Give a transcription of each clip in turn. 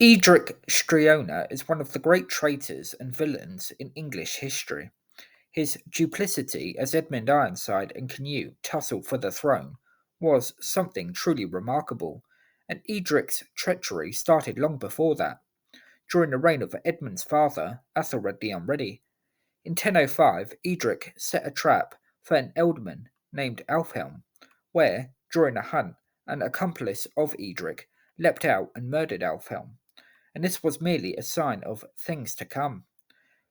Eadric Streona is one of the great traitors and villains in English history. His duplicity as Edmund Ironside and Canute tussled for the throne was something truly remarkable, and Eadric's treachery started long before that, during the reign of Edmund's father, Athelred the Unready. In 1005, Eadric set a trap for an ealdorman named Alfhelm, where, during a hunt, an accomplice of Eadric leapt out and murdered Alfhelm, and this was merely a sign of things to come.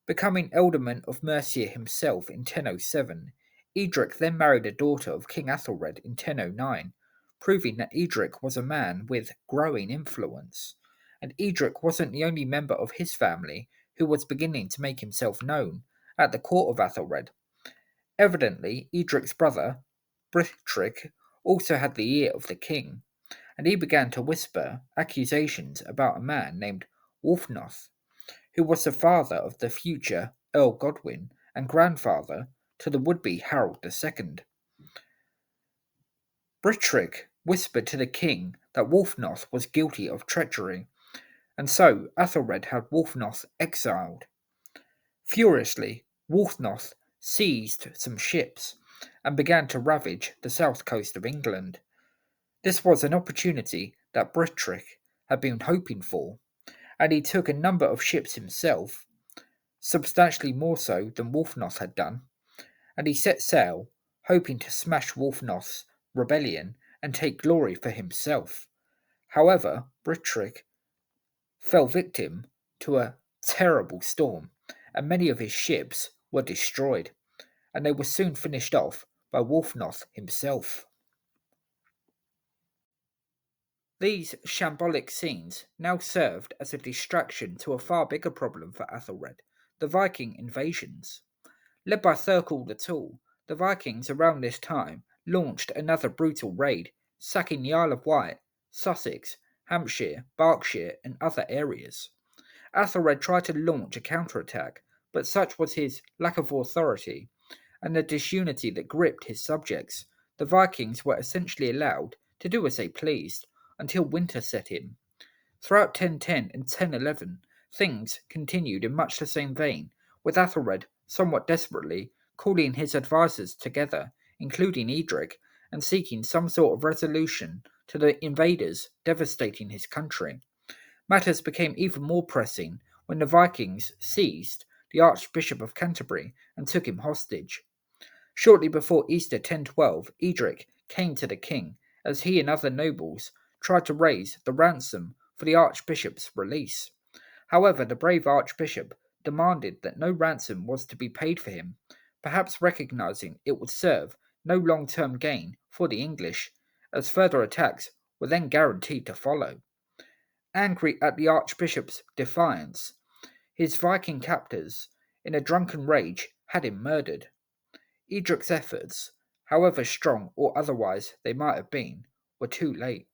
Becoming ealdorman of Mercia himself in 1007, Eadric then married a daughter of King Athelred in 1009, proving that Eadric was a man with growing influence. And Eadric wasn't the only member of his family who was beginning to make himself known at the court of Athelred. Evidently, Eadric's brother, Brithric, also had the ear of the king, and he began to whisper accusations about a man named Wulfnoth, who was the father of the future Earl Godwin and grandfather to the would-be Harold II. Brithric whispered to the king that Wulfnoth was guilty of treachery, and so Athelred had Wulfnoth exiled. Furiously, Wulfnoth seized some ships and began to ravage the south coast of England. This was an opportunity that Brithric had been hoping for, and he took a number of ships himself, substantially more so than Wulfnoth had done, and he set sail, hoping to smash Wulfnoth's rebellion and take glory for himself. However, Brithric fell victim to a terrible storm, and many of his ships were destroyed, and they were soon finished off by Wulfnoth himself. These shambolic scenes now served as a distraction to a far bigger problem for Athelred, the Viking invasions. Led by Thurkel the Tall, the Vikings around this time launched another brutal raid, sacking the Isle of Wight, Sussex, Hampshire, Berkshire, and other areas. Athelred tried to launch a counterattack, but such was his lack of authority and the disunity that gripped his subjects, the Vikings were essentially allowed to do as they pleased until winter set in. Throughout 1010 and 1011, things continued in much the same vein, with Athelred somewhat desperately calling his advisers together, including Eadric, and seeking some sort of resolution to the invaders devastating his country. Matters became even more pressing when the Vikings seized the Archbishop of Canterbury and took him hostage. Shortly before Easter 1012, Eadric came to the king as he and other nobles tried to raise the ransom for the archbishop's release. However, the brave archbishop demanded that no ransom was to be paid for him, perhaps recognizing it would serve no long-term gain for the English, as further attacks were then guaranteed to follow. Angry at the archbishop's defiance, his Viking captors, in a drunken rage, had him murdered. Eadric's efforts, however strong or otherwise they might have been, were too late.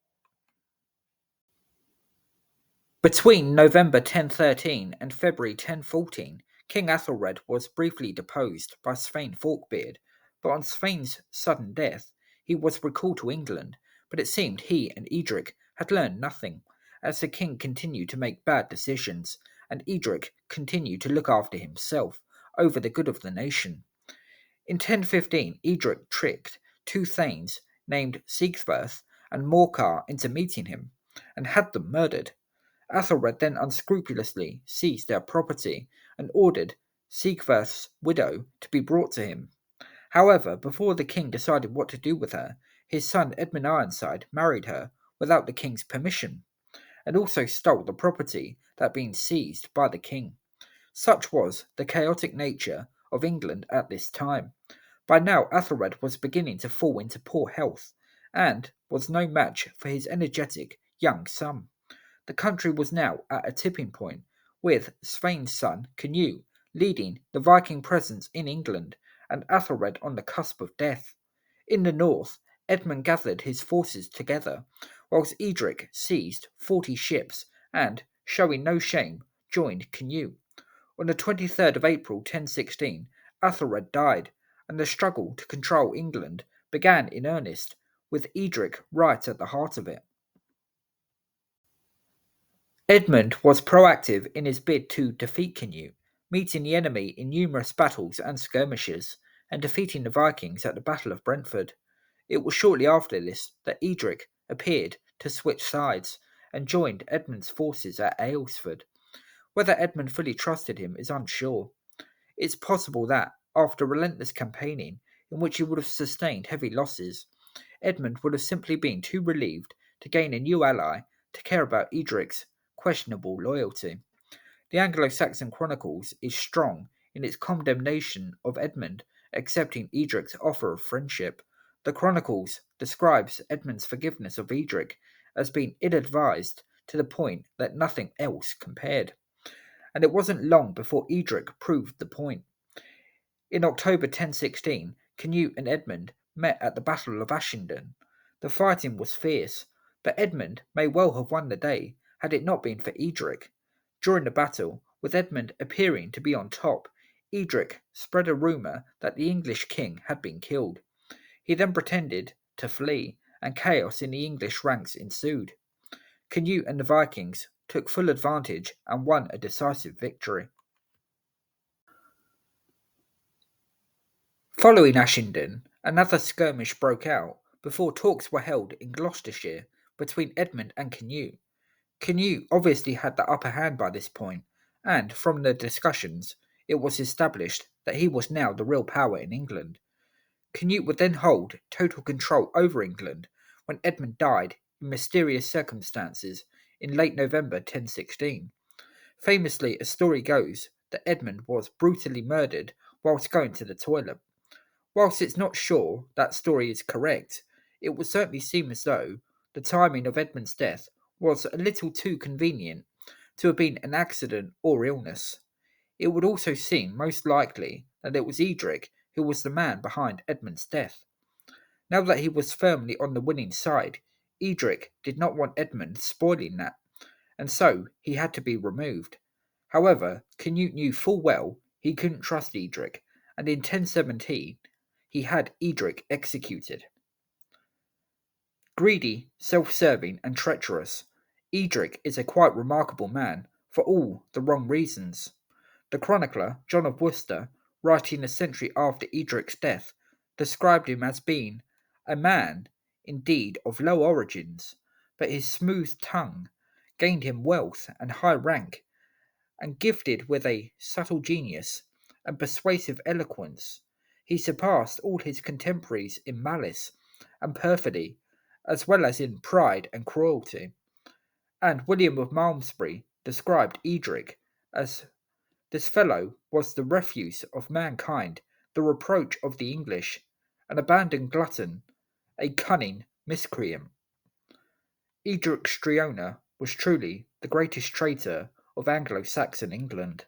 Between November 1013 and February 1014, King Athelred was briefly deposed by Svein Forkbeard, but on Svein's sudden death, he was recalled to England, but it seemed he and Eadric had learned nothing, as the king continued to make bad decisions, and Eadric continued to look after himself over the good of the nation. In 1015, Eadric tricked two thanes named Siegfirth and Morcar into meeting him, and had them murdered. Athelred then unscrupulously seized their property and ordered Siegfirth's widow to be brought to him. However, before the king decided what to do with her, his son Edmund Ironside married her without the king's permission, and also stole the property that had been seized by the king. Such was the chaotic nature of England at this time. By now Athelred was beginning to fall into poor health, and was no match for his energetic young son. The country was now at a tipping point, with Svein's son Canute leading the Viking presence in England, and Athelred on the cusp of death. In the north, Edmund gathered his forces together, whilst Eadric seized 40 ships and, showing no shame, joined Canute. On the 23rd of April 1016, Athelred died, and the struggle to control England began in earnest, with Eadric right at the heart of it. Edmund was proactive in his bid to defeat Canute, meeting the enemy in numerous battles and skirmishes, and defeating the Vikings at the Battle of Brentford. It was shortly after this that Eadric appeared to switch sides and joined Edmund's forces at Aylesford. Whether Edmund fully trusted him is unsure. It's possible that, after relentless campaigning, in which he would have sustained heavy losses, Edmund would have simply been too relieved to gain a new ally to care about Edric's questionable loyalty. The Anglo Saxon Chronicles is strong in its condemnation of Edmund accepting Edric's offer of friendship. The Chronicles describes Edmund's forgiveness of Edric as being ill advised to the point that nothing else compared. And it wasn't long before Edric proved the point. In October 1016, Canute and Edmund met at the Battle of Ashington. The fighting was fierce, but Edmund may well have won the day had it not been for Eadric. During the battle, with Edmund appearing to be on top, Eadric spread a rumour that the English king had been killed. He then pretended to flee, and chaos in the English ranks ensued. Canute and the Vikings took full advantage and won a decisive victory. Following Ashington, another skirmish broke out before talks were held in Gloucestershire between Edmund and Canute. Canute obviously had the upper hand by this point, and from the discussions, it was established that he was now the real power in England. Canute would then hold total control over England when Edmund died in mysterious circumstances in late November 1016. Famously, a story goes that Edmund was brutally murdered whilst going to the toilet. Whilst it's not sure that story is correct, it would certainly seem as though the timing of Edmund's death was a little too convenient to have been an accident or illness. It would also seem most likely that it was Eadric who was the man behind Edmund's death. Now that he was firmly on the winning side, Eadric did not want Edmund spoiling that, and so he had to be removed. However, Canute knew full well he couldn't trust Eadric, and in 1017 he had Eadric executed. Greedy, self-serving, and treacherous, Eadric is a quite remarkable man for all the wrong reasons. The chronicler, John of Worcester, writing a century after Eadric's death, described him as being a man, indeed, of low origins, but his smooth tongue gained him wealth and high rank, and gifted with a subtle genius and persuasive eloquence. He surpassed all his contemporaries in malice and perfidy, as well as in pride and cruelty. And William of Malmesbury described Eadric as this fellow was the refuse of mankind, the reproach of the English, an abandoned glutton, a cunning miscreant. Eadric Streona was truly the greatest traitor of Anglo-Saxon England.